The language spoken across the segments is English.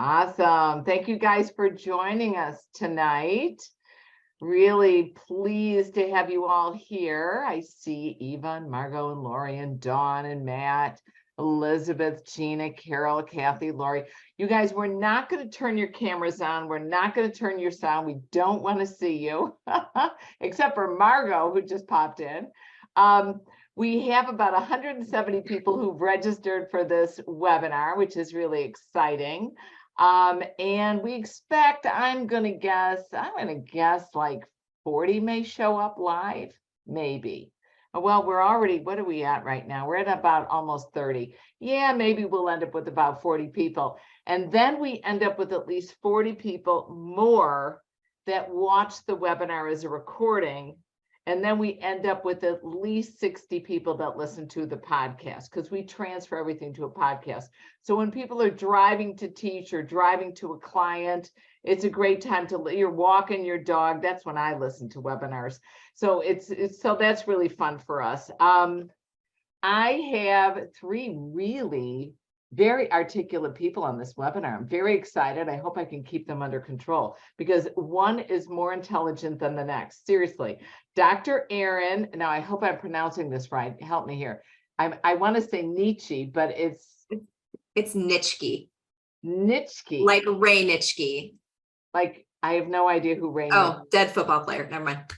Awesome. Thank you guys for joining us tonight. Really pleased to have you all here. I see Eva and Margot and Lori and Dawn and Matt, Elizabeth, Gina, Carol, Kathy, Lori. You guys, we're not going to turn your cameras on. We're not going to turn your sound. We don't want to see you, except for Margot, who just popped in. We have about 170 people who've registered for this webinar, which is really exciting. And we expect, I'm going to guess like 40 may show up live, maybe. Well, we're already, what are we at right now? We're at about almost 30. Yeah, maybe we'll end up with about 40 people. And then we end up with at least 40 people more that watch the webinar as a recording. And then we end up with at least 60 people that listen to the podcast, because we transfer everything to a podcast. So when people are driving to teach or driving to a client, it's a great time you're walking your dog. That's when I listen to webinars. So so that's really fun for us. I have 3 really very articulate people on this webinar. I'm very excited. I hope I can keep them under control, because one is more intelligent than the next. Seriously. Dr. Aaron, now I hope I'm pronouncing this right. Help me here. I want to say Nietzsche, but it's Nitschke. Nitschke. Like Ray Nitschke. Like, I have no idea who Ray Oh, dead football player. Never mind.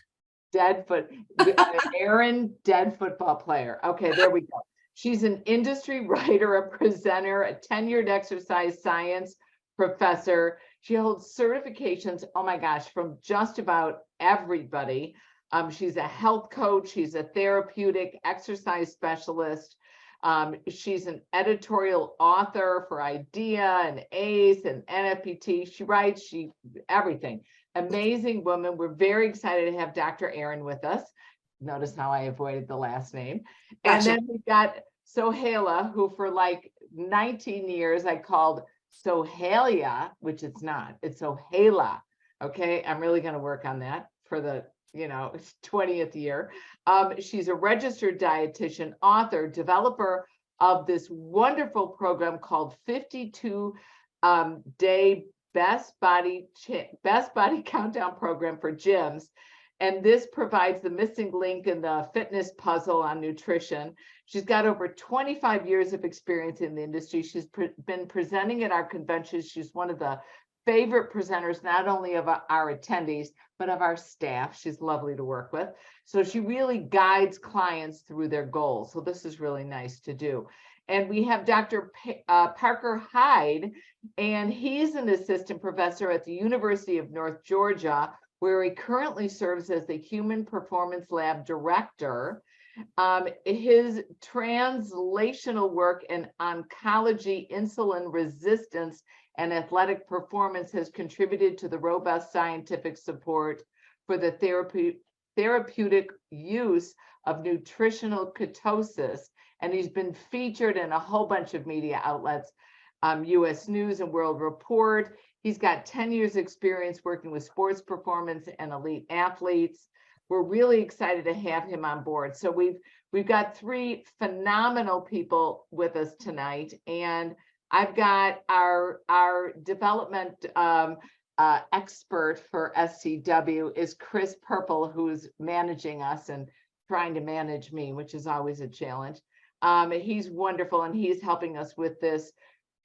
Aaron, dead football player. Okay, there we go. She's an industry writer, a presenter, a tenured exercise science professor. She holds certifications, oh my gosh, from just about everybody. She's a health coach. She's a therapeutic exercise specialist. She's an editorial author for IDEA and ACE and NFPT. She writes, everything. Amazing woman. We're very excited to have Dr. Aaron with us. Notice how I avoided the last name. And Gotcha. then we've got Sohaila, who for like 19 years I called Sohalia, which it's not. It's Sohaila. Okay, I'm really going to work on that for the 20th year. She's a registered dietitian, author, developer of this wonderful program called 52-day Best Body Countdown Program for gyms. And this provides the missing link in the fitness puzzle on nutrition. She's got over 25 years of experience in the industry. She's been presenting at our conventions. She's one of the favorite presenters, not only of our attendees, but of our staff. She's lovely to work with. So she really guides clients through their goals. So this is really nice to do. And we have Dr. Parker Hyde, and he's an assistant professor at the University of North Georgia, where he currently serves as the Human Performance Lab Director. His translational work in oncology, insulin resistance, and athletic performance has contributed to the robust scientific support for the therapeutic use of nutritional ketosis. And he's been featured in a whole bunch of media outlets, U.S. News and World Report. He's got 10 years experience working with sports performance and elite athletes. We're really excited to have him on board. So we've got 3 phenomenal people with us tonight, and I've got our development expert for SCW is Chris Purple, who's managing us and trying to manage me, which is always a challenge. He's wonderful, and he's helping us with this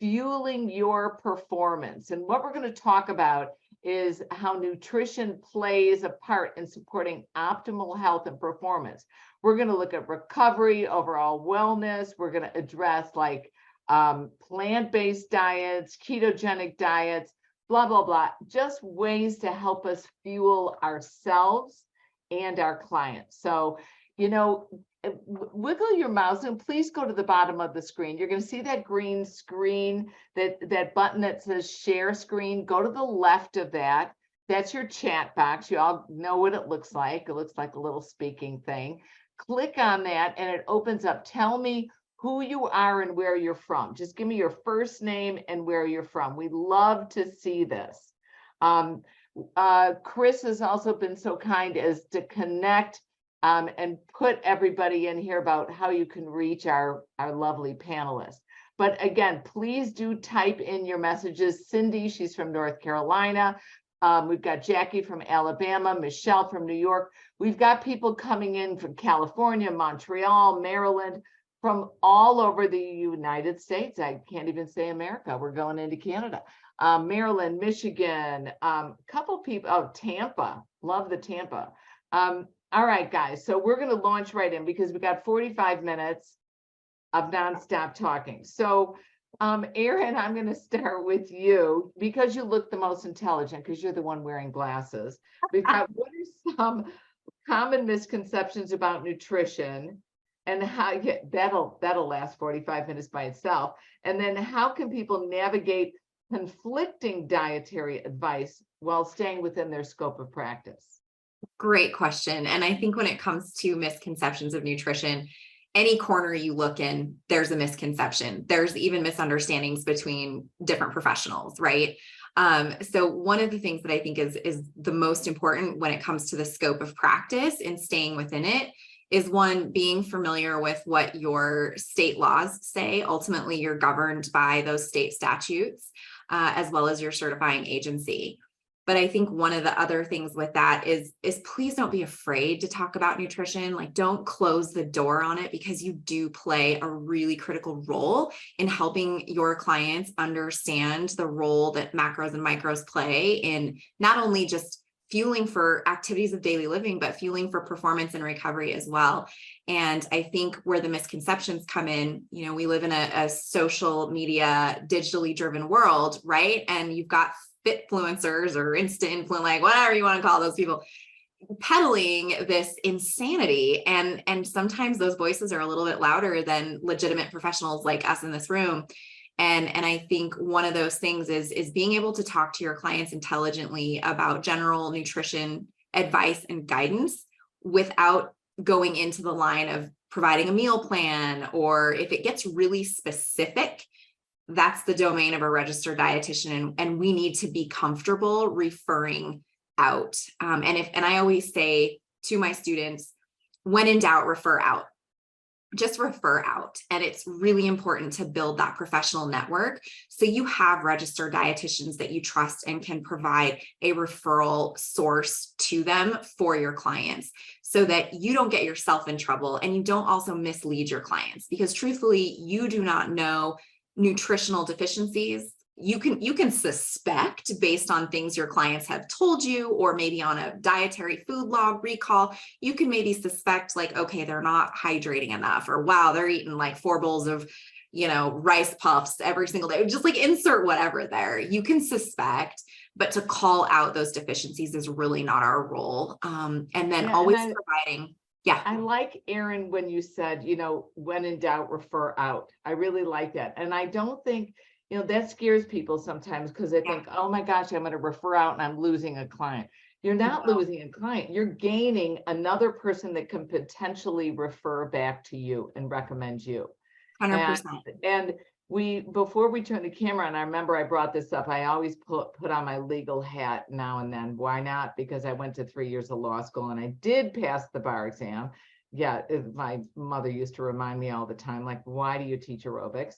fueling your performance. And what we're going to talk about is how nutrition plays a part in supporting optimal health and performance. We're going to look at recovery, overall wellness. We're going to address like plant-based diets, ketogenic diets, blah, blah, blah, just ways to help us fuel ourselves and our clients. So, wiggle your mouse and please go to the bottom of the screen. You're going to see that green screen, that button that says share screen. Go to the left of that. That's your chat box. You all know what it looks like. It looks like a little speaking thing. Click on that and it opens up. Tell me who you are and where you're from. Just give me your first name and where you're from. We love to see this. Chris has also been so kind as to connect and put everybody in here about how you can reach our lovely panelists. But again, please do type in your messages. Cindy, she's from North Carolina. We've got Jackie from Alabama, Michelle from New York. We've got people coming in from California, Montreal, Maryland, from all over the United States. I can't even say America. We're going into Canada. Maryland, Michigan, couple people, oh, Tampa, love the Tampa. All right, guys, so we're going to launch right in because we got 45 minutes of nonstop talking. So, Erin, I'm going to start with you because you look the most intelligent because you're the one wearing glasses. We've got what are some common misconceptions about nutrition and how that'll last 45 minutes by itself. And then how can people navigate conflicting dietary advice while staying within their scope of practice? Great question. And I think when it comes to misconceptions of nutrition, any corner you look in, there's a misconception. There's even misunderstandings between different professionals, right? So one of the things that I think is the most important when it comes to the scope of practice and staying within it is one, being familiar with what your state laws say. Ultimately, you're governed by those state statutes, as well as your certifying agency. But I think one of the other things with that is please don't be afraid to talk about nutrition. Like, don't close the door on it, because you do play a really critical role in helping your clients understand the role that macros and micros play in not only just fueling for activities of daily living, but fueling for performance and recovery as well. And I think where the misconceptions come in, we live in a social media, digitally driven world, right? And you've got fitfluencers or insta-influencers, like whatever you want to call those people, peddling this insanity. And sometimes those voices are a little bit louder than legitimate professionals like us in this room. And I think one of those things is being able to talk to your clients intelligently about general nutrition advice and guidance without going into the line of providing a meal plan, or if it gets really specific, that's the domain of a registered dietitian, and we need to be comfortable referring out. And I always say to my students, when in doubt, refer out. Just refer out. And it's really important to build that professional network so you have registered dietitians that you trust and can provide a referral source to them for your clients, so that you don't get yourself in trouble and you don't also mislead your clients, because truthfully, you do not know nutritional deficiencies. You can suspect based on things your clients have told you, or maybe on a dietary food log recall, you can maybe suspect like, okay, they're not hydrating enough, or wow, they're eating like 4 bowls of, rice puffs every single day. Just like insert whatever there. You can suspect, but to call out those deficiencies is really not our role. And then always providing. Yeah. I like, Erin, when you said, when in doubt, refer out. I really like that. And I don't think, that scares people sometimes, because they think, oh my gosh, I'm going to refer out and I'm losing a client. You're not losing a client. You're gaining another person that can potentially refer back to you and recommend you. 100%. And before we turn the camera on, I remember I brought this up. I always put on my legal hat now and then. Why not? Because I went to 3 years of law school and I did pass the bar exam. Yeah, my mother used to remind me all the time, like, why do you teach aerobics?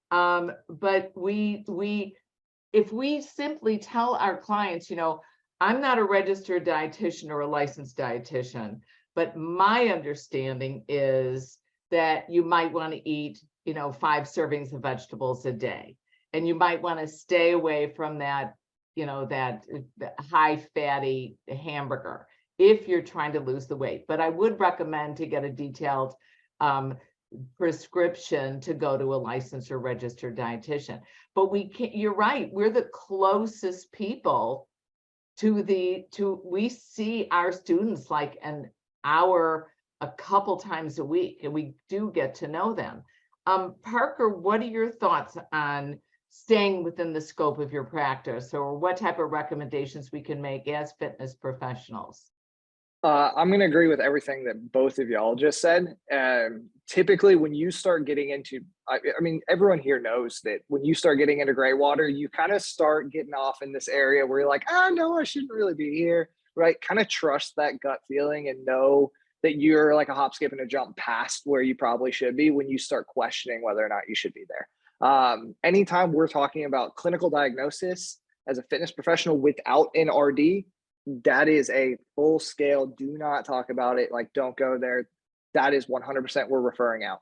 But if we simply tell our clients, I'm not a registered dietitian or a licensed dietitian, but my understanding is that you might want to eat 5 servings of vegetables a day. And you might want to stay away from that, that high fatty hamburger if you're trying to lose the weight. But I would recommend to get a detailed prescription to go to a licensed or registered dietitian. But you're right, we're the closest people we see our students like an hour, a couple times a week, and we do get to know them. Parker, what are your thoughts on staying within the scope of your practice, or what type of recommendations we can make as fitness professionals? I'm going to agree with everything that both of y'all just said. Typically, when you start getting into, I mean, everyone here knows that when you start getting into gray water, you kind of start getting off in this area where you're like, no, I shouldn't really be here, right? Kind of trust that gut feeling and know that you're like a hop, skip, and a jump past where you probably should be when you start questioning whether or not you should be there. Anytime we're talking about clinical diagnosis as a fitness professional without an RD, that is a full scale, do not talk about it, like don't go there. That is 100% we're referring out.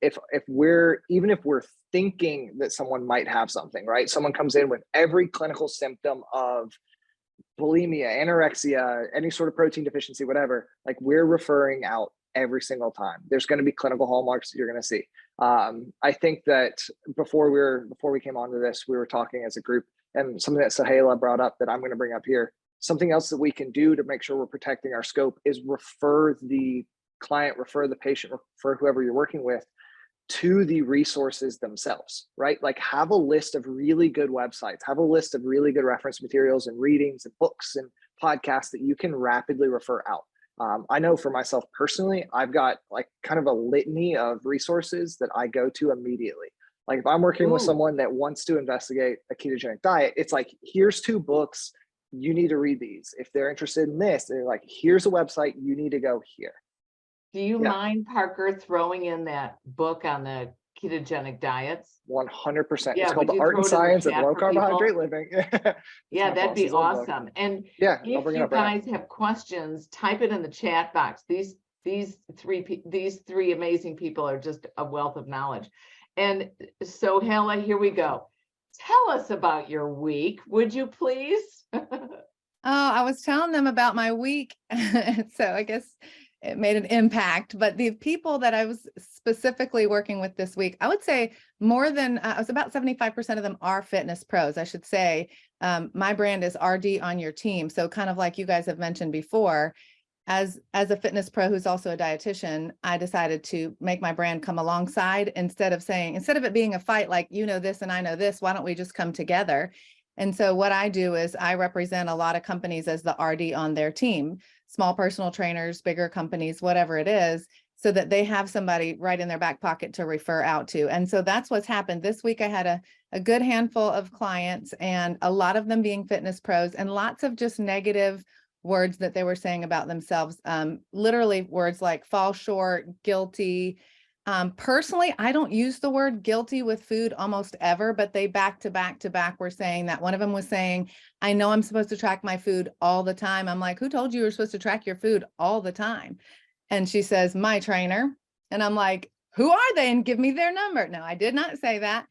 If we're thinking that someone might have something, right? Someone comes in with every clinical symptom of bulimia, anorexia, any sort of protein deficiency, whatever, like we're referring out every single time. There's going to be clinical hallmarks that you're going to see. I think that before we came onto this, we were talking as a group, and something that Sahela brought up that I'm going to bring up here. Something else that we can do to make sure we're protecting our scope is refer the client, refer the patient, refer whoever you're working with to the resources themselves, right? Like have a list of really good websites, have a list of really good reference materials and readings and books and podcasts that you can rapidly refer out. I know for myself personally, I've got like kind of a litany of resources that I go to immediately. Like if I'm working with someone that wants to investigate a ketogenic diet, it's like, here's 2 books, you need to read these. If they're interested in this, they're like, here's a website, you need to go here. Do you mind, Parker, throwing in that book on the ketogenic diets? 100%. Yeah, it's called would The you Art throw and it in the Science of chat Low for people? Carbohydrate Living. Yeah, that'd be boss's old book. awesome. And Yeah, I'll if bring it you up right now. guys have questions, type it in the chat box. These three amazing people are just a wealth of knowledge. And so, Hella, here we go. Tell us about your week, would you please? Oh, I was telling them about my week. So I guess it made an impact, but the people that I was specifically working with this week, I would say more than, I was about 75% of them are fitness pros, I should say. My brand is RD on your team. So kind of like you guys have mentioned before, as a fitness pro who's also a dietitian, I decided to make my brand come alongside instead of it being a fight, like, you know this and I know this, why don't we just come together? And so what I do is I represent a lot of companies as the RD on their team, small personal trainers, bigger companies, whatever it is, so that they have somebody right in their back pocket to refer out to. And so that's what's happened. This week I had a good handful of clients, and a lot of them being fitness pros, and lots of just negative words that they were saying about themselves. Literally words like fall short, guilty. Personally, I don't use the word guilty with food almost ever, but they back to back were saying that. One of them was saying, I know I'm supposed to track my food all the time. I'm like, who told you were supposed to track your food all the time? And she says, my trainer. And I'm like, who are they? And give me their number. No, I did not say that.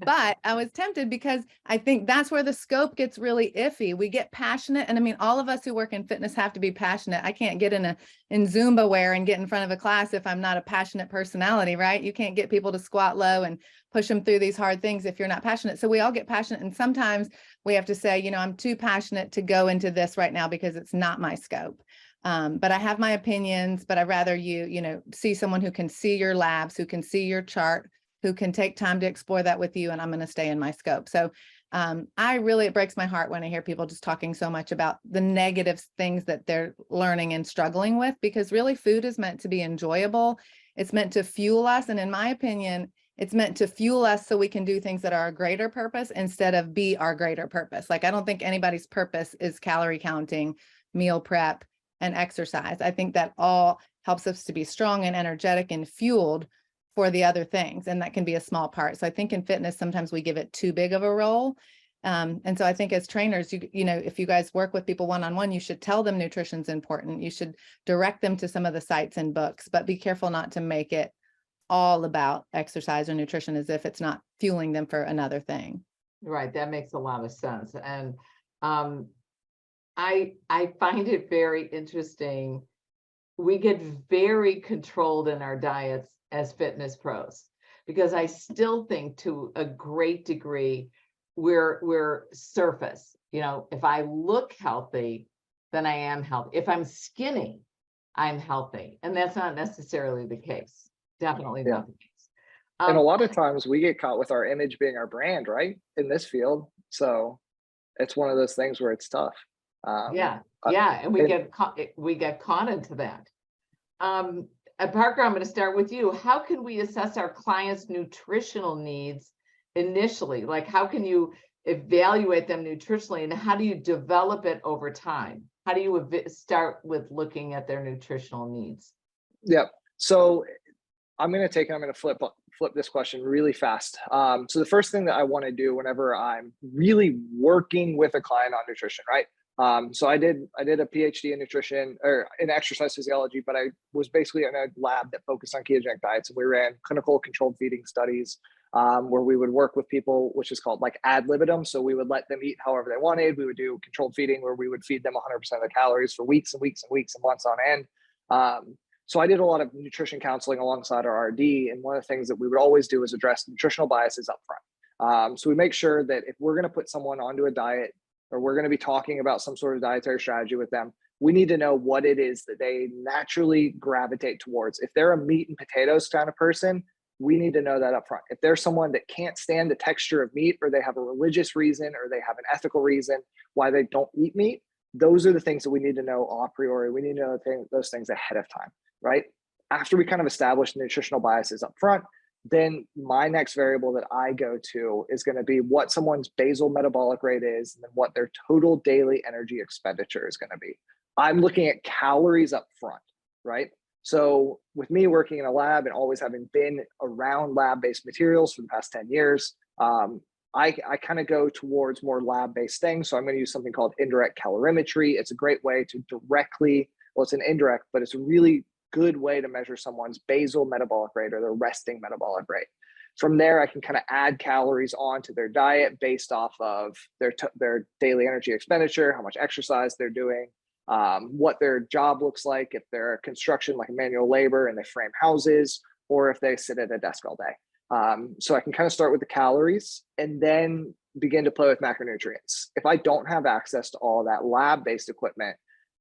But I was tempted because I think that's where the scope gets really iffy. We get passionate. And I mean, all of us who work in fitness have to be passionate. I can't get in Zumba wear and get in front of a class if I'm not a passionate personality, right? You can't get people to squat low and push them through these hard things if you're not passionate. So we all get passionate. And sometimes we have to say, you know, I'm too passionate to go into this right now because it's not my scope. But I have my opinions, but I'd rather you know, see someone who can see your labs, who can see your chart, who can take time to explore that with you, and I'm going to stay in my scope. So it breaks my heart when I hear people just talking so much about the negative things that they're learning and struggling with, because really food is meant to be enjoyable. It's meant to fuel us. And in my opinion, it's meant to fuel us so we can do things that are a greater purpose instead of be our greater purpose. Like, I don't think anybody's purpose is calorie counting, meal prep, and exercise. I think that all helps us to be strong and energetic and fueled for the other things. And that can be a small part. So I think in fitness, sometimes we give it too big of a role. And so I think as trainers, you know, if you guys work with people one-on-one, you should tell them nutrition's important. You should direct them to some of the sites and books, but be careful not to make it all about exercise or nutrition as if it's not fueling them for another thing. Right. That makes a lot of sense. And I find it very interesting. We get very controlled in our diets as fitness pros, because I still think to a great degree we're surface. You know, if I look healthy, then I am healthy. If I'm skinny, I'm healthy. And that's not necessarily the case. Definitely not the case. And a lot of times we get caught with our image being our brand, right? In this field. So it's one of those things where it's tough. And we get caught into that. Parker, I'm going to start with you. How can we assess our clients' nutritional needs initially? Like, how can you evaluate them nutritionally, and how do you develop it over time? How do you start with looking at their nutritional needs? Yep. So I'm going to flip this question really fast. So the first thing that I want to do whenever I'm really working with a client on nutrition, right? So I did a PhD in nutrition or in exercise physiology, but I was basically in a lab that focused on ketogenic diets, and we ran clinical controlled feeding studies where we would work with people, which is called like ad libitum. So we would let them eat however they wanted. We would do controlled feeding where we would feed them 100% of the calories for weeks and weeks and weeks and months on end. So I did a lot of nutrition counseling alongside our RD, and one of the things that we would always do is address nutritional biases up front. So we make sure that if we're going to put someone onto a diet, or we're going to be talking about some sort of dietary strategy with them, we need to know what it is that they naturally gravitate towards. If they're a meat and potatoes kind of person, we need to know that up front. If there's someone that can't stand the texture of meat, or they have a religious reason, or they have an ethical reason why they don't eat meat, those are the things that we need to know a priori. We need to know those things ahead of time, right? After we kind of establish the nutritional biases up front, then my next variable that I go to is going to be what someone's basal metabolic rate is, and then what their total daily energy expenditure is going to be. I'm looking at calories up front, right? So with me working in a lab and always having been around lab-based materials for the past 10 years, I kind of go towards more lab-based things. So I'm going to use something called indirect calorimetry. It's a great way to directly, well, it's an indirect, but it's a really good way to measure someone's basal metabolic rate or their resting metabolic rate. From there, I can kind of add calories onto their diet based off of their daily energy expenditure, how much exercise they're doing, what their job looks like, if they're construction, like manual labor and they frame houses, or if they sit at a desk all day. So I can kind of start with the calories and then begin to play with macronutrients. If I don't have access to all that lab-based equipment,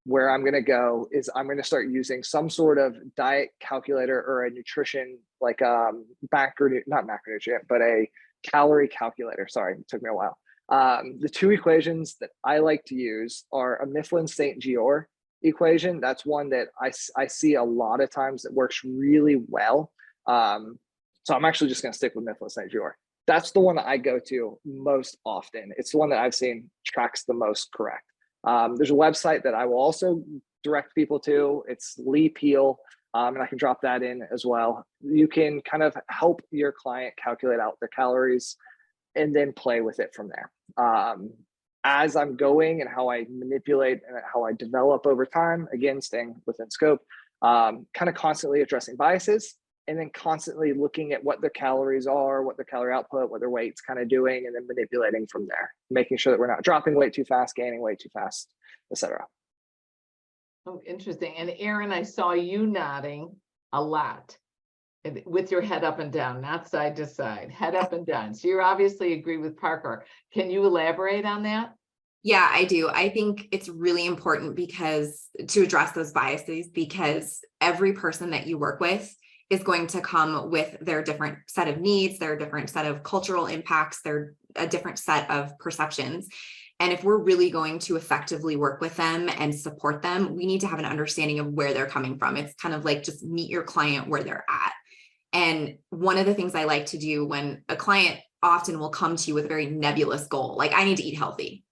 where I'm going to go is I'm going to start using some sort of diet calculator or a nutrition, like not macronutrient, but a calorie calculator. Sorry, it took me a while. The two equations that I like to use are a Mifflin-St. Jeor equation. That's one that I see a lot of times that works really well. So I'm actually just going to stick with Mifflin-St. Jeor. That's the one that I go to most often. It's the one that I've seen tracks the most correct. There's a website that I will also direct people to. It's Lee Peel, and I can drop that in as well. You can kind of help your client calculate out their calories and then play with it from there. As I'm going and how I manipulate and how I develop over time, again, staying within scope, kind of constantly addressing biases, and then constantly looking at what their calories are, what their calorie output, what their weight's kind of doing, and then manipulating from there, making sure that we're not dropping weight too fast, gaining weight too fast, etc. Oh, interesting. And Aaron, I saw you nodding a lot with your head up and down, not side to side, head up and down. So you obviously agree with Parker. Can you elaborate on that? Yeah, I do. I think it's really important to address those biases, because every person that you work with is going to come with their different set of needs, their different set of cultural impacts, their a different set of perceptions. And if we're really going to effectively work with them and support them, we need to have an understanding of where they're coming from. It's kind of like just meet your client where they're at. And one of the things I like to do when a client often will come to you with a very nebulous goal, like I need to eat healthy.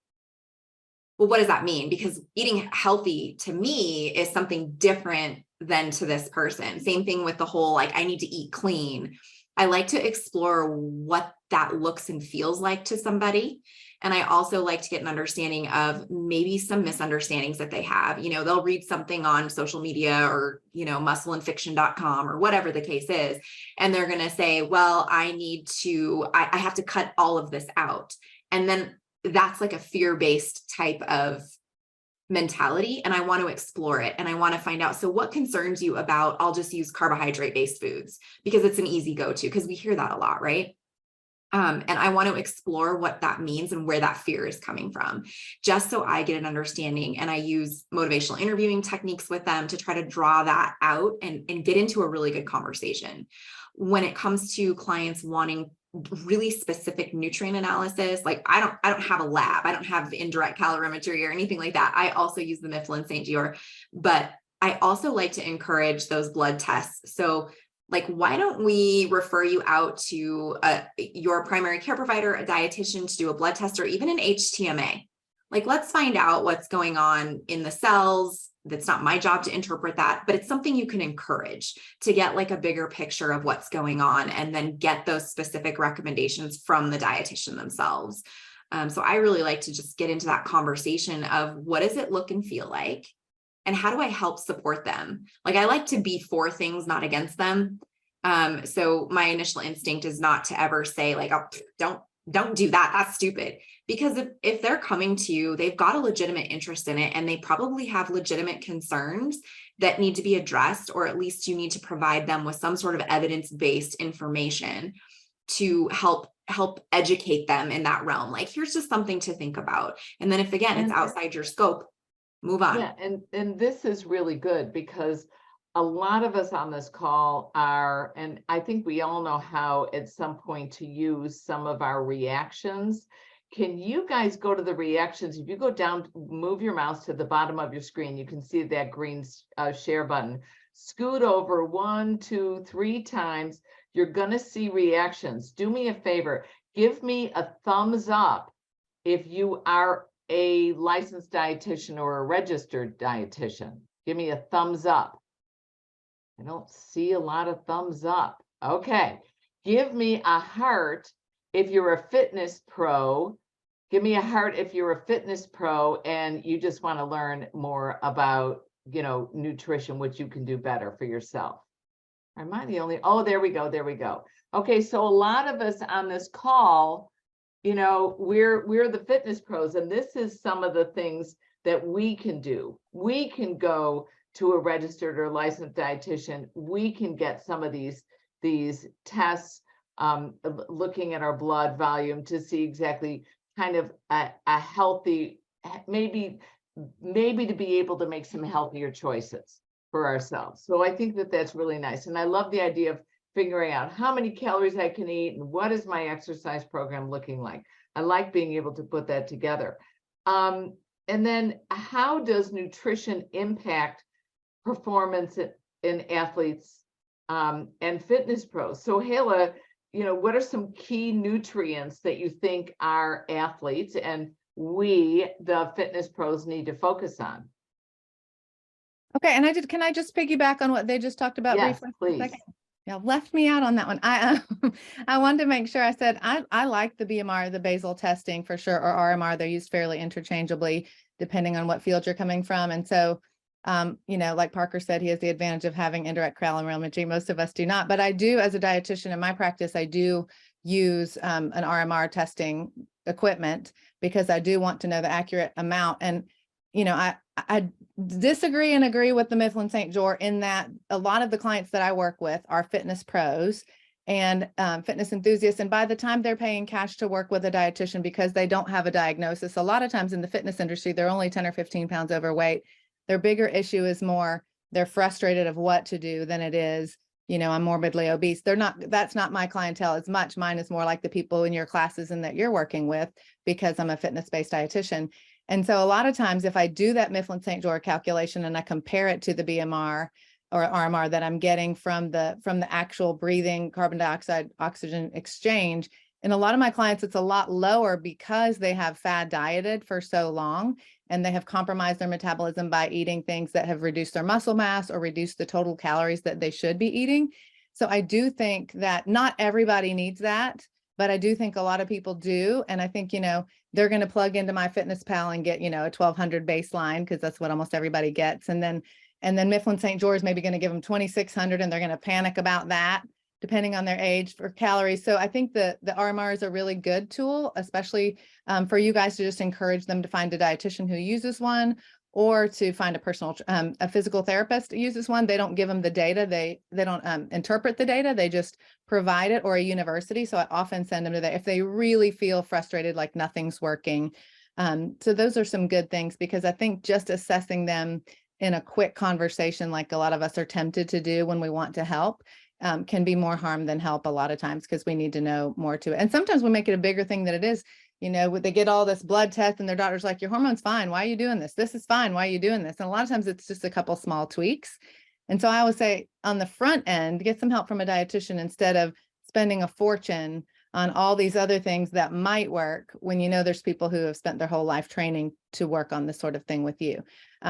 Well, what does that mean? Because eating healthy to me is something different than to this person. Same thing with the whole, like, I need to eat clean. I like to explore what that looks and feels like to somebody. And I also like to get an understanding of maybe some misunderstandings that they have. You know, they'll read something on social media or, muscleandfiction.com or whatever the case is. And they're going to say, well, I have to cut all of this out. And then that's like a fear-based type of mentality. And I want to explore it. And I want to find out, so what concerns you about, I'll just use carbohydrate-based foods because it's an easy go-to, because we hear that a lot, right? And I want to explore what that means and where that fear is coming from, just so I get an understanding. And I use motivational interviewing techniques with them to try to draw that out and get into a really good conversation. When it comes to clients wanting really specific nutrient analysis, like I don't have a lab, I don't have indirect calorimetry or anything like that. I also use the Mifflin-St. Jeor, but I also like to encourage those blood tests. So like, why don't we refer you out to your primary care provider, a dietitian, to do a blood test or even an HTMA? Like, let's find out what's going on in the cells that's not my job to interpret that, but it's something you can encourage to get like a bigger picture of what's going on and then get those specific recommendations from the dietitian themselves. So I really like to just get into that conversation of what does it look and feel like? And how do I help support them? Like I like to be for things, not against them. So my initial instinct is not to ever say like, oh, don't do that. That's stupid. Because if they're coming to you, they've got a legitimate interest in it and they probably have legitimate concerns that need to be addressed, or at least you need to provide them with some sort of evidence-based information to help educate them in that realm. Like, here's just something to think about. And then if again, it's outside your scope, move on. Yeah, and this is really good because a lot of us on this call are, and I think we all know how at some point to use some of our reactions. Can you guys go to the reactions? If you go down, move your mouse to the bottom of your screen, you can see that green share button. Scoot over 1, 2, 3 times. You're gonna see reactions. Do me a favor, give me a thumbs up if you are a licensed dietitian or a registered dietitian. Give me a thumbs up. I don't see a lot of thumbs up. Okay. Give me a heart if you're a fitness pro. Give me a heart if you're a fitness pro and you just want to learn more about, nutrition, which you can do better for yourself. Am I the only? Oh, there we go. There we go. Okay. So a lot of us on this call, we're the fitness pros, and this is some of the things that we can do. We can go to a registered or licensed dietitian. We can get some of these tests, looking at our blood volume to see exactly kind of a healthy, maybe to be able to make some healthier choices for ourselves. So I think that that's really nice. And I love the idea of figuring out how many calories I can eat and what is my exercise program looking like. I like being able to put that together. And then how does nutrition impact performance in athletes and fitness pros? So Hala, what are some key nutrients that you think our athletes and we, the fitness pros, need to focus on? Okay, and can I just piggyback on what they just talked about Yes, briefly? please. Yeah, left me out on that one. I wanted to make sure I said I like the BMR, the basal testing for sure, or RMR. They're used fairly interchangeably depending on what field you're coming from. And so, like Parker said, he has the advantage of having indirect calorimetry. Most of us do not, but I do, as a dietitian in my practice, I do use an RMR testing equipment because I do want to know the accurate amount. And I disagree and agree with the Mifflin St. George in that a lot of the clients that I work with are fitness pros and fitness enthusiasts. And by the time they're paying cash to work with a dietitian because they don't have a diagnosis, a lot of times in the fitness industry, they're only 10 or 15 pounds overweight. Their bigger issue is more, they're frustrated of what to do than it is, I'm morbidly obese. That's not my clientele as much. Mine is more like the people in your classes and that you're working with because I'm a fitness-based dietitian. And so a lot of times if I do that Mifflin St. George calculation and I compare it to the BMR or RMR that I'm getting from the actual breathing carbon dioxide oxygen exchange, in a lot of my clients, it's a lot lower because they have fad dieted for so long and they have compromised their metabolism by eating things that have reduced their muscle mass or reduced the total calories that they should be eating. So I do think that not everybody needs that, but I do think a lot of people do. And I think, they're going to plug into MyFitnessPal and get, a 1200 baseline because that's what almost everybody gets. And then Mifflin St. George is maybe going to give them 2600 and they're going to panic about that depending on their age for calories. So I think the RMR is a really good tool, especially for you guys to just encourage them to find a dietitian who uses one or to find a physical therapist that uses one. They don't give them the data. They don't interpret the data. They just provide it, or a university. So I often send them to that if they really feel frustrated, like nothing's working. So those are some good things because I think just assessing them in a quick conversation, like a lot of us are tempted to do when we want to help, can be more harm than help a lot of times because we need to know more to it. And sometimes we make it a bigger thing than it is. They get all this blood test and their doctor's like, your hormone's fine. Why are you doing this? This is fine. Why are you doing this? And a lot of times it's just a couple small tweaks. And so I always say on the front end, get some help from a dietitian instead of spending a fortune on all these other things that might work when you know there's people who have spent their whole life training to work on this sort of thing with you.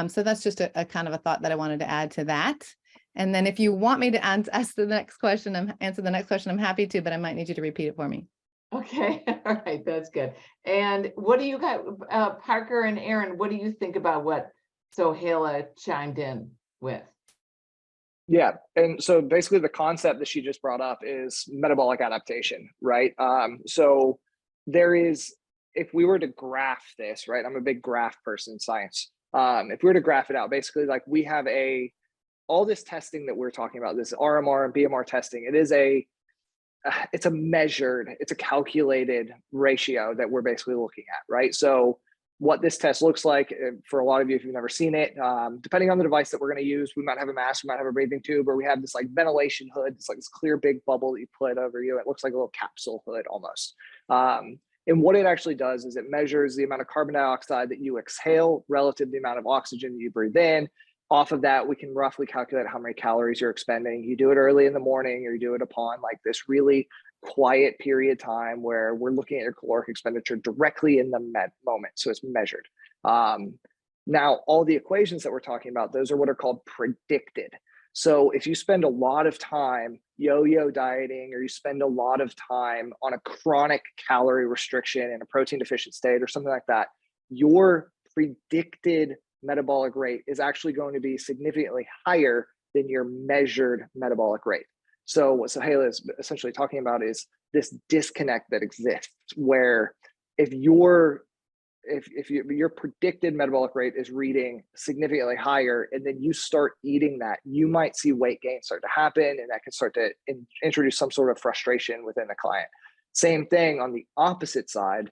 So that's just a kind of a thought that I wanted to add to that. And then if you want me to answer the next question, I'm happy to, but I might need you to repeat it for me. Okay, all right, that's good. And what do you got, Parker and Aaron, what do you think about what Sohaila chimed in with? Yeah. And so basically the concept that she just brought up is metabolic adaptation, right? So there is, if we were to graph this, right? I'm a big graph person in science. If we were to graph it out, basically like we have all this testing that we're talking about, this RMR and BMR testing, it's a calculated ratio that we're basically looking at, right? So what this test looks like for a lot of you, if you've never seen it, depending on the device that we're going to use, we might have a mask, we might have a breathing tube, or we have this like ventilation hood. It's like this clear big bubble that you put over you. It looks like a little capsule hood almost. And what it actually does is it measures the amount of carbon dioxide that you exhale relative to the amount of oxygen that you breathe in. Off of that, we can roughly calculate how many calories you're expending. You do it early in the morning, or you do it upon like this really quiet period of time where we're looking at your caloric expenditure directly in the moment. So it's measured. Now, all the equations that we're talking about, those are what are called predicted. So if you spend a lot of time yo-yo dieting, or you spend a lot of time on a chronic calorie restriction in a protein deficient state or something like that, your predicted metabolic rate is actually going to be significantly higher than your measured metabolic rate. So what Sohaila is essentially talking about is this disconnect that exists, where if your predicted metabolic rate is reading significantly higher, and then you start eating that, you might see weight gain start to happen, and that can start to introduce some sort of frustration within the client. Same thing on the opposite side.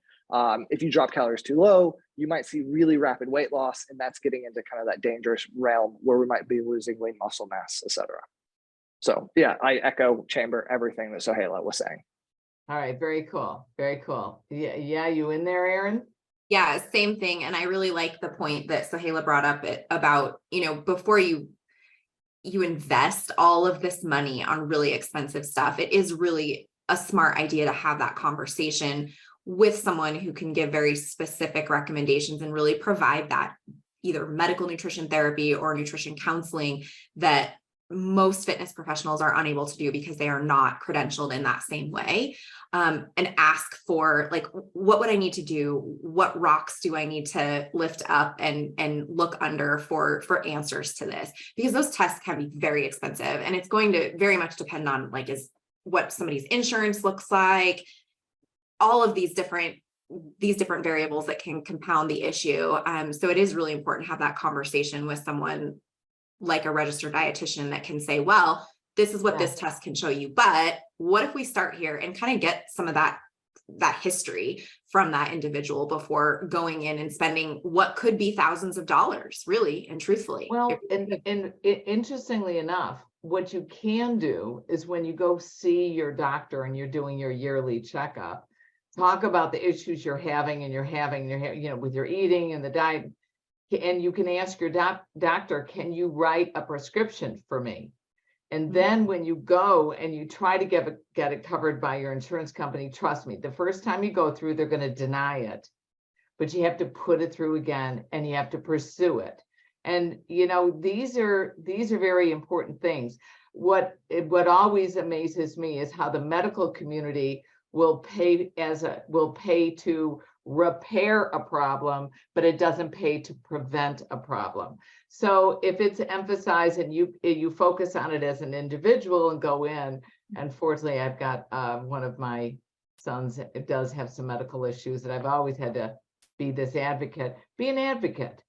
If you drop calories too low, you might see really rapid weight loss, and that's getting into kind of that dangerous realm where we might be losing lean muscle mass, etc. So yeah, I echo chamber everything that Sohaila was saying. All right, very cool, very cool. Yeah, you in there, Aaron? Yeah, same thing. And I really like the point that Sohaila brought up about, before you invest all of this money on really expensive stuff, it is really a smart idea to have that conversation with someone who can give very specific recommendations and really provide that either medical nutrition therapy or nutrition counseling that most fitness professionals are unable to do because they are not credentialed in that same way. And ask for like, what would I need to do? What rocks do I need to lift up and look under for answers to this? Because those tests can be very expensive, and it's going to very much depend on like what somebody's insurance looks like, all of these different variables that can compound the issue. So it is really important to have that conversation with someone like a registered dietitian that can say, well, this is what this test can show you, but what if we start here and kind of get some of that history from that individual before going in and spending what could be thousands of dollars, really and truthfully. Well, and interestingly enough, what you can do is when you go see your doctor and you're doing your yearly checkup, talk about the issues you're having with your eating and the diet. And you can ask your doctor, can you write a prescription for me? And then when you go and you try to get it covered by your insurance company, trust me, the first time you go through, they're going to deny it. But you have to put it through again, and you have to pursue it. And these are very important things. What always amazes me is how the medical community will pay to repair a problem, but it doesn't pay to prevent a problem. So if it's emphasized and you focus on it as an individual and go in, unfortunately, I've got one of my sons, it does have some medical issues that I've always had to be this advocate. Be an advocate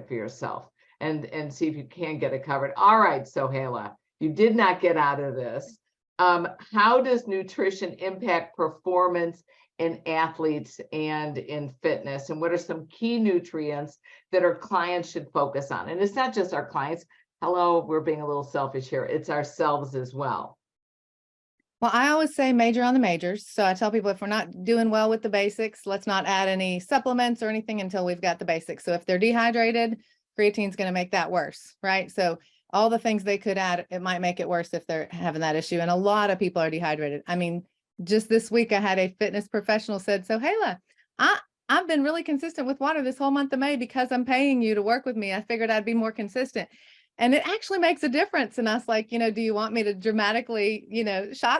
for yourself and see if you can get it covered. All right, Sohaila, you did not get out of this. How does nutrition impact performance in athletes and in fitness? And what are some key nutrients that our clients should focus on? And it's not just our clients. Hello, we're being a little selfish here. It's ourselves as well. Well, I always say major on the majors. So I tell people if we're not doing well with the basics, let's not add any supplements or anything until we've got the basics. So if they're dehydrated, creatine is going to make that worse, right? So all the things they could add, it might make it worse if they're having that issue. And a lot of people are dehydrated. I mean, just this week, I had a fitness professional said, so Hayla, I've been really consistent with water this whole month of May because I'm paying you to work with me. I figured I'd be more consistent. And it actually makes a difference. And I was like, do you want me to dramatically,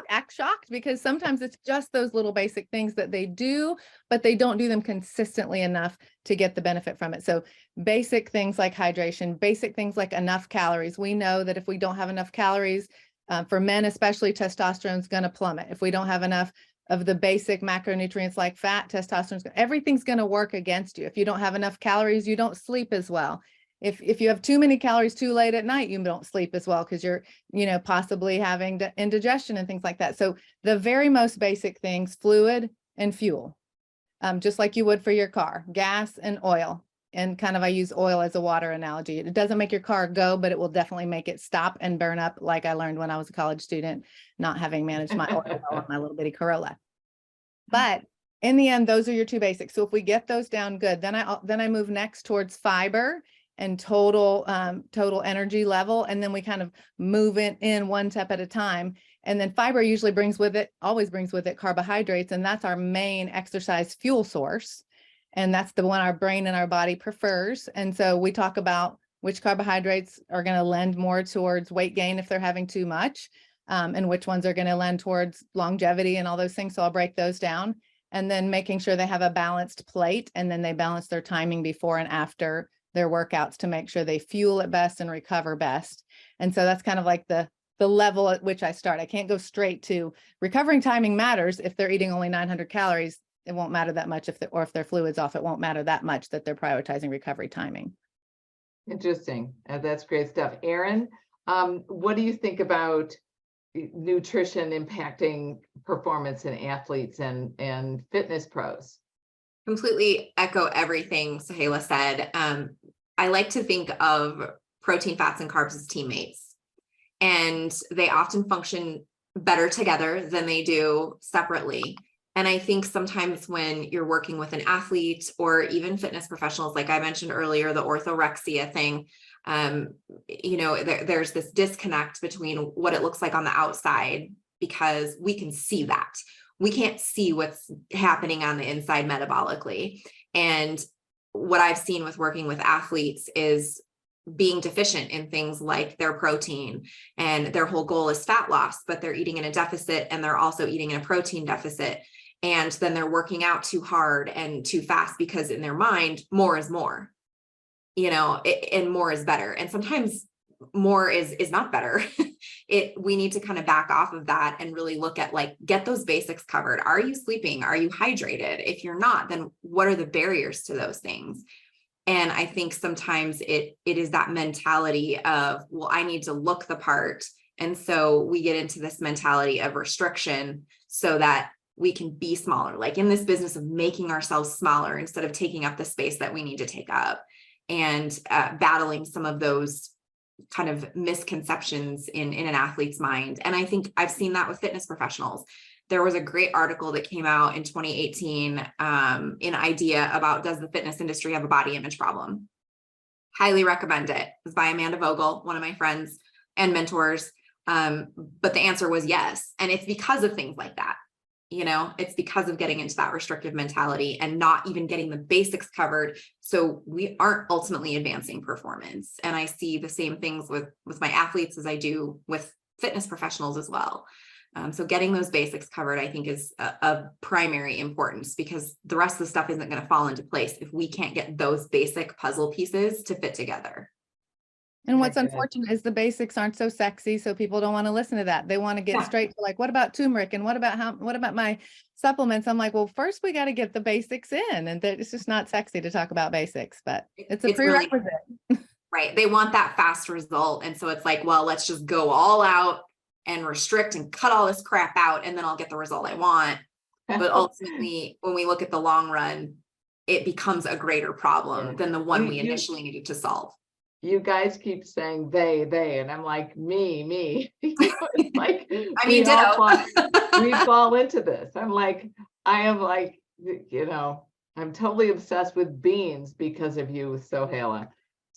act shocked? Because sometimes it's just those little basic things that they do, but they don't do them consistently enough to get the benefit from it. So basic things like hydration, basic things like enough calories. We know that if we don't have enough calories, for men especially, testosterone is going to plummet. If we don't have enough of the basic macronutrients like fat, testosterone, everything's going to work against you. If you don't have enough calories, you don't sleep as well. If you have too many calories too late at night, you don't sleep as well because you're, possibly having indigestion and things like that. So the very most basic things, fluid and fuel, just like you would for your car, gas and oil. And I use oil as a water analogy. It doesn't make your car go, but it will definitely make it stop and burn up, like I learned when I was a college student, not having managed my oil on my little bitty Corolla. But in the end, those are your two basics. So if we get those down good, then I move next towards fiber and total energy level. And then we kind of move it in one step at a time. And then fiber usually always brings with it carbohydrates. And that's our main exercise fuel source. And that's the one our brain and our body prefers. And so we talk about which carbohydrates are going to lend more towards weight gain if they're having too much, and which ones are going to lend towards longevity and all those things. So I'll break those down, and then making sure they have a balanced plate, and then they balance their timing before and after their workouts to make sure they fuel at best and recover best. And so that's kind of like the level at which I start. I can't go straight to recovering timing matters. If they're eating only 900 calories, it won't matter that much. If their fluid's off, it won't matter that much that they're prioritizing recovery timing. Interesting. That's great stuff. Erin, what do you think about nutrition impacting performance in athletes and fitness pros? Completely echo everything Sohaila said. I like to think of protein, fats, and carbs as teammates, and they often function better together than they do separately. And I think sometimes when you're working with an athlete or even fitness professionals, like I mentioned earlier, the orthorexia thing, there's this disconnect between what it looks like on the outside, because we can see that. We can't see what's happening on the inside metabolically. And what I've seen with working with athletes is being deficient in things like their protein, and their whole goal is fat loss, but they're eating in a deficit, and they're also eating in a protein deficit. And then they're working out too hard and too fast because in their mind, more is more, and more is better. And sometimes more is not better. We need to kind of back off of that and really look at, get those basics covered. Are you sleeping? Are you hydrated? If you're not, then what are the barriers to those things? And I think sometimes it is that mentality of, well, I need to look the part. And so we get into this mentality of restriction so that we can be smaller, like in this business of making ourselves smaller instead of taking up the space that we need to take up, and battling some of those kind of misconceptions in an athlete's mind. And I think I've seen that with fitness professionals. There was a great article that came out in 2018 in Idea about, does the fitness industry have a body image problem? Highly recommend it. It was by Amanda Vogel, one of my friends and mentors. But the answer was yes. And it's because of things like that. It's because of getting into that restrictive mentality and not even getting the basics covered. So we aren't ultimately advancing performance. And I see the same things with my athletes as I do with fitness professionals as well. So getting those basics covered, I think, is of primary importance, because the rest of the stuff isn't going to fall into place if we can't get those basic puzzle pieces to fit together. And what's unfortunate is the basics aren't so sexy, so people don't want to listen to that. They want to get straight to what about turmeric, and what about my supplements? I'm like, well, first we got to get the basics in, and it's just not sexy to talk about basics, but it's a prerequisite. Really, right. They want that fast result. And so it's like, well, let's just go all out and restrict and cut all this crap out, and then I'll get the result I want. But ultimately, when we look at the long run, it becomes a greater problem than the one we initially needed to solve. You guys keep saying they, and I'm like, me. It's like, I mean, we fall into this. I'm like, I'm totally obsessed with beans because of you, Sohaila.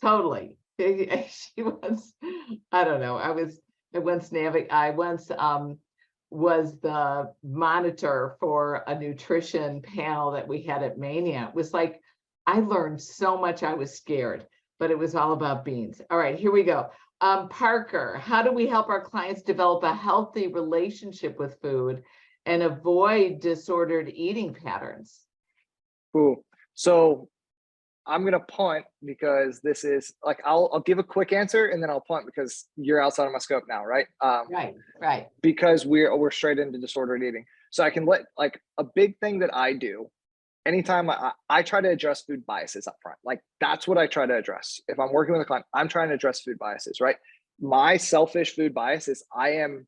Totally. She was, I don't know. I once was the monitor for a nutrition panel that we had at Mania. It was like, I learned so much. I was scared, but it was all about beans. All right, here we go. Parker, how do we help our clients develop a healthy relationship with food and avoid disordered eating patterns? Ooh. So I'm going to punt because this is like, I'll give a quick answer and then I'll punt because you're outside of my scope now, right? Right. Because we're straight into disordered eating. So I can let, like, a big thing that I do anytime I try to address food biases up front. Like, that's what I try to address. If I'm working with a client, I'm trying to address food biases, right? My selfish food bias is I am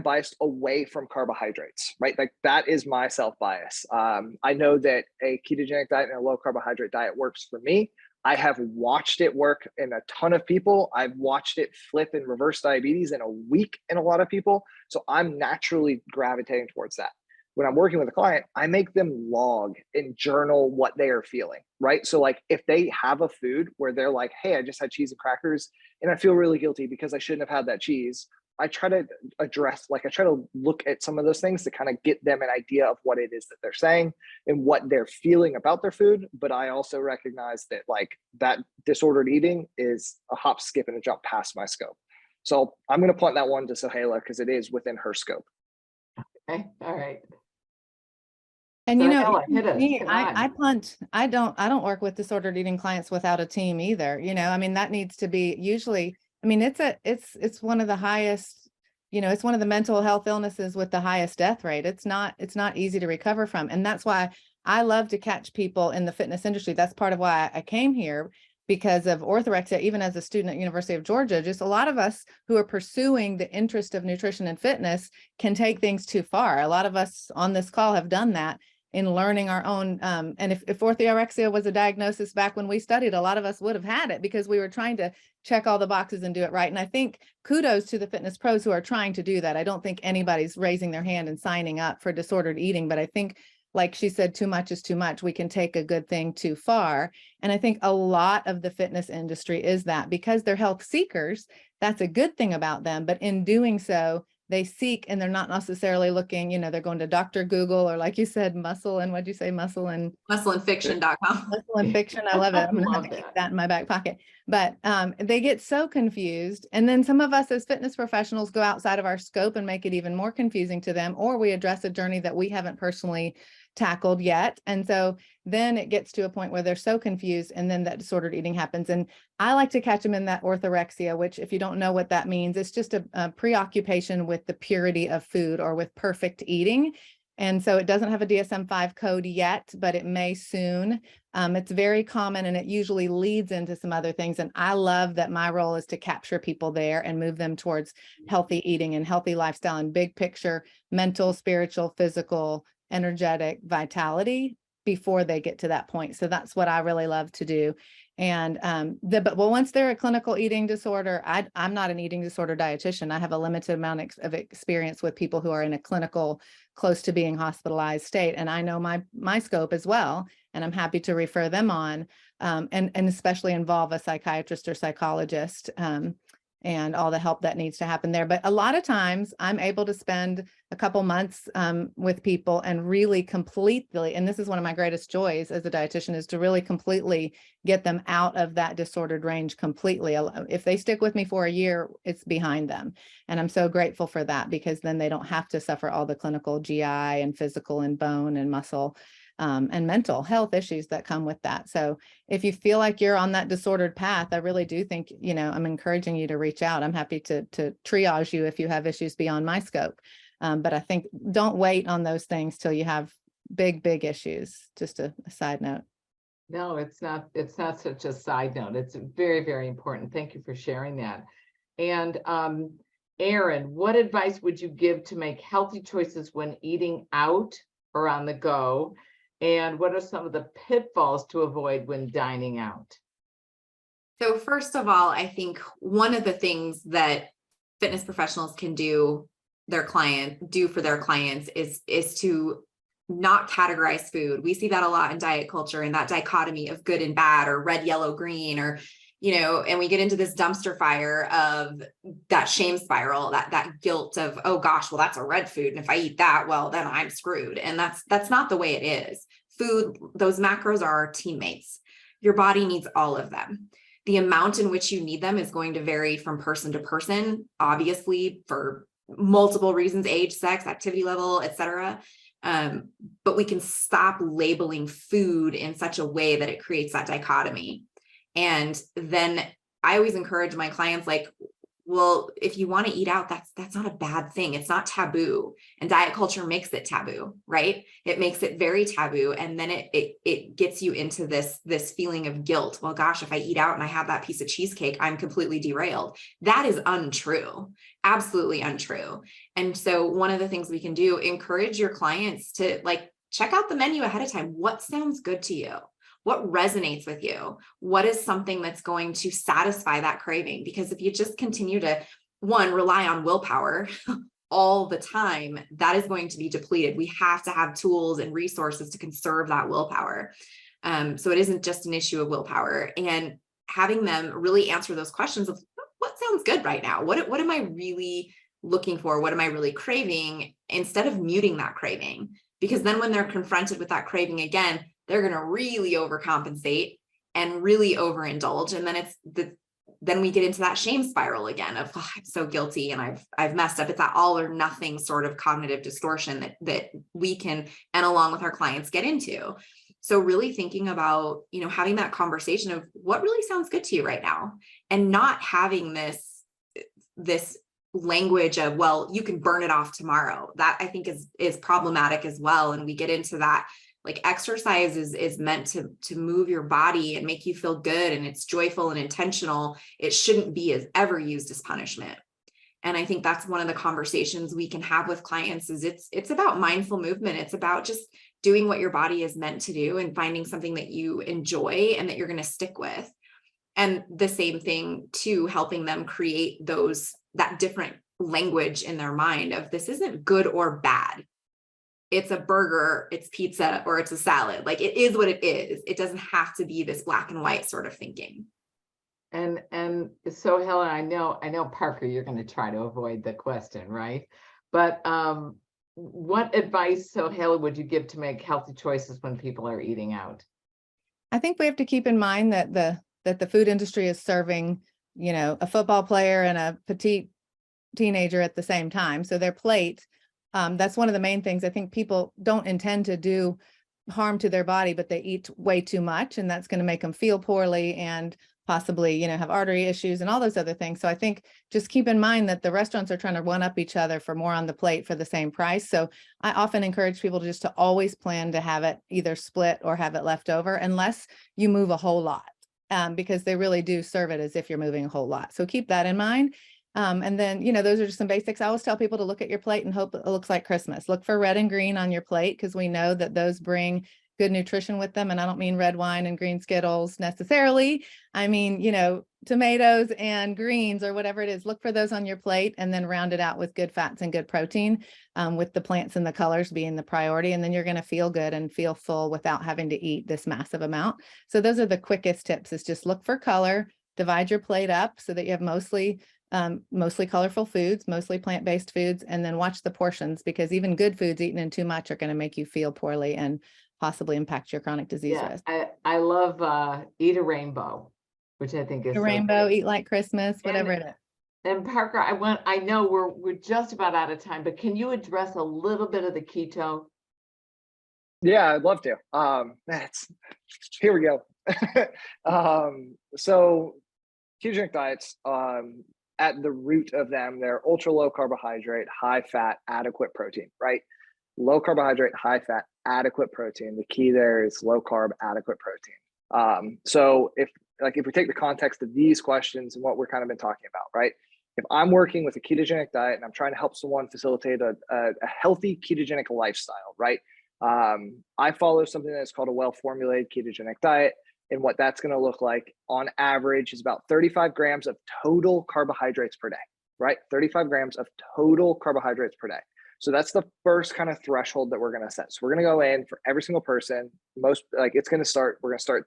biased away from carbohydrates, right? Like, that is my self bias. I know that a ketogenic diet and a low carbohydrate diet works for me. I have watched it work in a ton of people. I've watched it flip and reverse diabetes in a week in a lot of people. So I'm naturally gravitating towards that. When I'm working with a client, I make them log and journal what they are feeling, right? So like, if they have a food where they're like, hey, I just had cheese and crackers and I feel really guilty because I shouldn't have had that cheese. I try to address, like, I try to look at some of those things to kind of get them an idea of what it is that they're saying and what they're feeling about their food. But I also recognize that, like, that disordered eating is a hop, skip, and a jump past my scope. So I'm going to punt that one to Sohaila because it is within her scope. Okay. All right. And So you know, Ella, even hit us. me, Come I on. punt. I don't work with disordered eating clients without a team either. You know, I mean, that needs to be usually, I mean, it's one of the highest, you know, it's one of the mental health illnesses with the highest death rate. It's not easy to recover from. And that's why I love to catch people in the fitness industry. That's part of why I came here, because of orthorexia. Even as a student at University of Georgia, just a lot of us who are pursuing the interest of nutrition and fitness can take things too far. A lot of us on this call have done that in learning our own. And if orthorexia was a diagnosis back when we studied, a lot of us would have had it because we were trying to check all the boxes and do it right. And I think kudos to the fitness pros who are trying to do that. I don't think anybody's raising their hand and signing up for disordered eating, but I think, like she said, too much is too much. We can take a good thing too far. And I think a lot of the fitness industry is that, because they're health seekers, that's a good thing about them. But in doing so, they seek, and they're not necessarily looking, you know, they're going to Dr. Google, or like you said, muscleandfiction.com. Muscle and fiction. I love it. I'm going to have to keep that in my back pocket. But they get so confused. And then some of us as fitness professionals go outside of our scope and make it even more confusing to them, or we address a journey that we haven't personally tackled yet. And so then it gets to a point where they're so confused, and then that disordered eating happens. And I like to catch them in that orthorexia, which, if you don't know what that means, it's just a preoccupation with the purity of food or with perfect eating. And so it doesn't have a DSM-5 code yet, but it may soon. It's very common, and it usually leads into some other things. And I love that my role is to capture people there and move them towards healthy eating and healthy lifestyle and big picture, mental, spiritual, physical, energetic vitality before they get to that point. So that's what I really love to do. And but once they're a clinical eating disorder, I'm not an eating disorder dietitian. I have a limited amount of experience with people who are in a clinical, close to being hospitalized state. And I know my scope as well. And I'm happy to refer them on, and especially involve a psychiatrist or psychologist, and all the help that needs to happen there. But a lot of times I'm able to spend a couple months with people and really completely, and this is one of my greatest joys as a dietitian, is to really completely get them out of that disordered range completely. If they stick with me for a year, it's behind them. And I'm so grateful for that, because then they don't have to suffer all the clinical GI and physical and bone and muscle and mental health issues that come with that. So if you feel like you're on that disordered path, I really do think, you know, I'm encouraging you to reach out. I'm happy to triage you if you have issues beyond my scope. But I think don't wait on those things till you have big issues. Just a side note. No, it's not such a side note. It's very, very important. Thank you for sharing that. And Erin, what advice would you give to make healthy choices when eating out or on the go? And what are some of the pitfalls to avoid when dining out? So first of all, I think one of the things that fitness professionals can do for their clients is to not categorize food. We see that a lot in diet culture, and that dichotomy of good and bad, or red, yellow, green, or, and we get into this dumpster fire of that shame spiral, that guilt of, oh gosh, well, that's a red food. And if I eat that, well, then I'm screwed. And that's not the way it is. Food, those macros are our teammates. Your body needs all of them. The amount in which you need them is going to vary from person to person, obviously for multiple reasons, age, sex, activity level, etc. But we can stop labeling food in such a way that it creates that dichotomy. And then I always encourage my clients, like, well, if you want to eat out, that's not a bad thing. It's not taboo. And diet culture makes it taboo, right? It makes it very taboo. And then it gets you into this feeling of guilt. Well, gosh, if I eat out and I have that piece of cheesecake, I'm completely derailed. That is untrue. Absolutely untrue. And so one of the things we can do, encourage your clients to like check out the menu ahead of time. What sounds good to you? What resonates with you? What is something that's going to satisfy that craving? Because if you just continue to, one, rely on willpower all the time, that is going to be depleted. We have to have tools and resources to conserve that willpower. So it isn't just an issue of willpower. And having them really answer those questions of what sounds good right now? What am I really looking for? What am I really craving? Instead of muting that craving. Because then when they're confronted with that craving again, they're going to really overcompensate and really overindulge. And then then we get into that shame spiral again of, oh, I'm so guilty and I've messed up. It's that all or nothing sort of cognitive distortion that we can, and along with our clients, get into. So really thinking about, having that conversation of what really sounds good to you right now, and not having this language of, well, you can burn it off tomorrow. That I think is problematic as well. And we get into that. Like exercise is meant to move your body and make you feel good, and it's joyful and intentional. It shouldn't be ever used as punishment. And I think that's one of the conversations we can have with clients is it's about mindful movement. It's about just doing what your body is meant to do and finding something that you enjoy and that you're going to stick with. And the same thing too, helping them create that different language in their mind of this isn't good or bad. It's a burger, it's pizza, or it's a salad. Like it is what it is. It doesn't have to be this black and white sort of thinking. And so Helen, I know Parker, you're going to try to avoid the question, right? But what advice, so Helen, would you give to make healthy choices when people are eating out? I think we have to keep in mind that the food industry is serving, a football player and a petite teenager at the same time. So their plate, that's one of the main things. I think people don't intend to do harm to their body, but they eat way too much, and that's going to make them feel poorly and possibly, have artery issues and all those other things. So I think just keep in mind that the restaurants are trying to one up each other for more on the plate for the same price. So I often encourage people to always plan to have it either split or have it left over, unless you move a whole lot, because they really do serve it as if you're moving a whole lot. So keep that in mind. And then, those are just some basics. I always tell people to look at your plate and hope it looks like Christmas. Look for red and green on your plate, because we know that those bring good nutrition with them. And I don't mean red wine and green Skittles necessarily. I mean, tomatoes and greens or whatever it is. Look for those on your plate, and then round it out with good fats and good protein, with the plants and the colors being the priority. And then you're going to feel good and feel full without having to eat this massive amount. So those are the quickest tips, is just look for color, divide your plate up so that you have mostly colorful foods, mostly plant-based foods, and then watch the portions, because even good foods eaten in too much are going to make you feel poorly and possibly impact your chronic disease risk. I love eat a rainbow, which I think is A rainbow, eat like Christmas, whatever it is. And Parker, I know we're just about out of time, but can you address a little bit of the keto? Yeah, I'd love to. Here we go. So ketogenic diets, at the root of them, they're ultra low carbohydrate, high fat, adequate protein, right? Low carbohydrate, high fat, adequate protein. The key there is low carb, adequate protein. So if we take the context of these questions and what we're kind of been talking about, right? If I'm working with a ketogenic diet and I'm trying to help someone facilitate a healthy ketogenic lifestyle, right? I follow something that's called a well-formulated ketogenic diet. And what that's going to look like on average is about 35 grams of total carbohydrates per day, right? 35 grams of total carbohydrates per day. So that's the first kind of threshold that we're going to set. So we're going to go in for every single person. We're going to start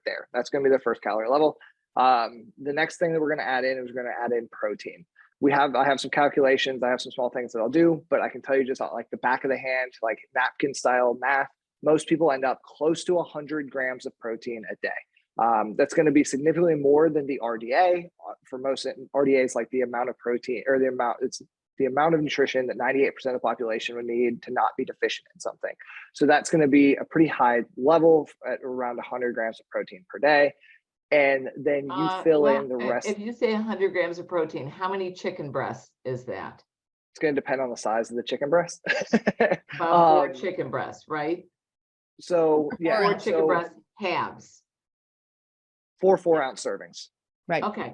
there. That's going to be the first calorie level. The next thing that we're going to add in is we're going to add in protein. I have some calculations. I have some small things that I'll do, but I can tell you just like the back of the hand, like napkin style math, most people end up close to 100 grams of protein a day. That's going to be significantly more than the RDA. For most RDAs, like the amount of protein or it's the amount of nutrition that 98% of the population would need to not be deficient in something. So that's going to be a pretty high level at around 100 grams of protein per day. And then you fill in the rest. If you say 100 grams of protein, how many chicken breasts is that? It's going to depend on the size of the chicken breast. About 4 chicken breasts, right? So yeah, 4 chicken breast halves. 4 4-ounce servings. Right. Okay.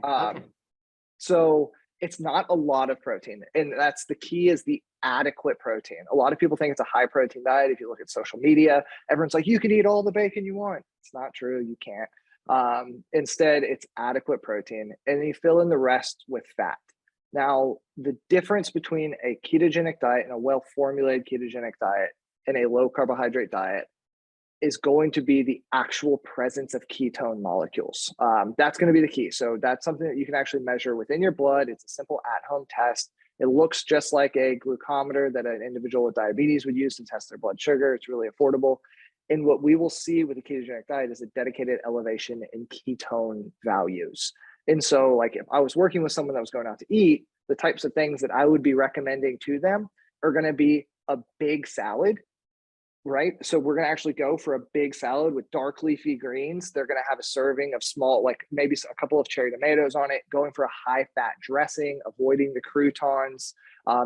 So it's not a lot of protein, and that's the key, is the adequate protein. A lot of people think it's a high protein diet. If you look at social media, everyone's like, you can eat all the bacon you want. It's not true. You can't. Instead, it's adequate protein, and you fill in the rest with fat. Now, the difference between a ketogenic diet and a well-formulated ketogenic diet and a low carbohydrate diet is going to be the actual presence of ketone molecules. That's going to be the key. So that's something that you can actually measure within your blood. It's a simple at-home test. It looks just like a glucometer that an individual with diabetes would use to test their blood sugar. It's really affordable. And what we will see with the ketogenic diet is a dedicated elevation in ketone values. And so, like, if I was working with someone that was going out to eat, the types of things that I would be recommending to them are going to be a big salad, right? So we're going to actually go for a big salad with dark leafy greens. They're going to have a serving of small, like maybe a couple of cherry tomatoes on it, going for a high fat dressing, avoiding the croutons,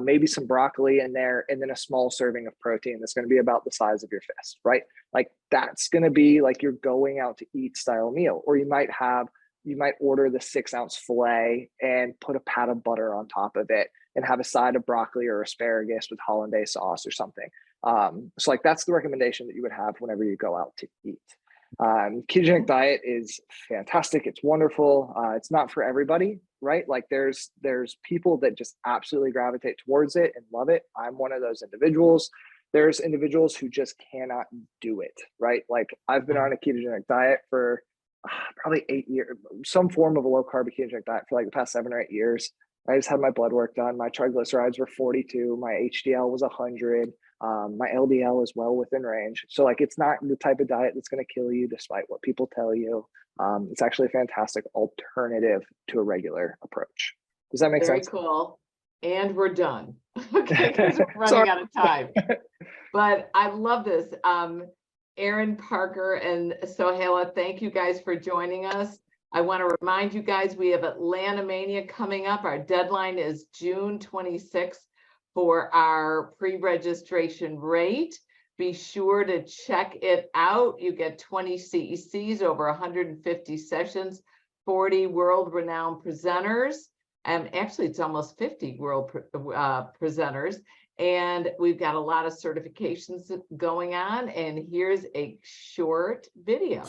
maybe some broccoli in there, and then a small serving of protein that's going to be about the size of your fist, right? Like that's going to be like you're going out to eat style meal. Or you might order the 6-ounce filet and put a pat of butter on top of it and have a side of broccoli or asparagus with hollandaise sauce or something. So like that's the recommendation that you would have whenever you go out to eat. Ketogenic diet is fantastic. It's wonderful. It's not for everybody, right? Like there's people that just absolutely gravitate towards it and love it. I'm one of those individuals. There's individuals who just cannot do it, right? Like I've been on a ketogenic diet for probably 8 years, some form of a low carb ketogenic diet for like the past 7 or 8 years. I just had my blood work done. My triglycerides were 42. My HDL was 100. My LDL is well within range. So like, it's not the type of diet that's going to kill you despite what people tell you. It's actually a fantastic alternative to a regular approach. Does that make sense? Very cool. And we're done. Okay, because we're running out of time. But I love this. Aaron, Parker, and Sohaila, thank you guys for joining us. I want to remind you guys, we have Atlanta Mania coming up. Our deadline is June 26th for our pre-registration rate. Be sure to check it out. You get 20 CECs, over 150 sessions, 40 world-renowned presenters. Actually, it's almost 50 world presenters. And we've got a lot of certifications going on. And here's a short video.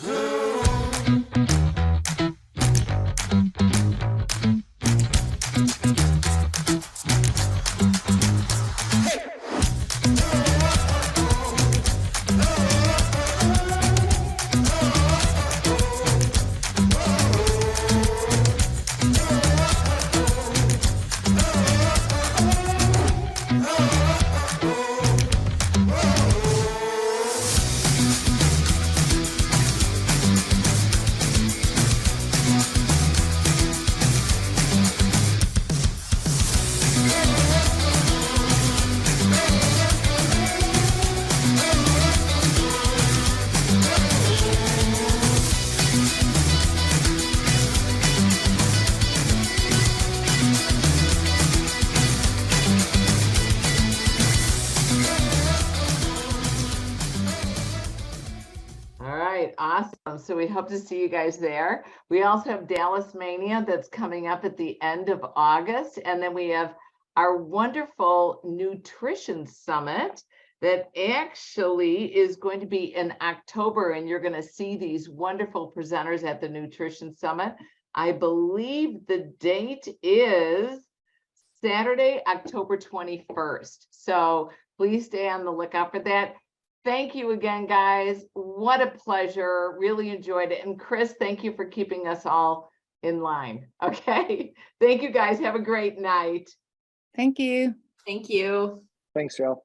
Awesome. So we hope to see you guys there. We also have Dallas Mania that's coming up at the end of August. And then we have our wonderful nutrition summit that actually is going to be in October. And you're going to see these wonderful presenters at the nutrition summit. I believe the date is Saturday, October 21st. So please stay on the lookout for that. Thank you again, guys. What a pleasure. Really enjoyed it. And Chris, thank you for keeping us all in line. Okay. Thank you guys. Have a great night. Thank you. Thank you. Thanks, y'all.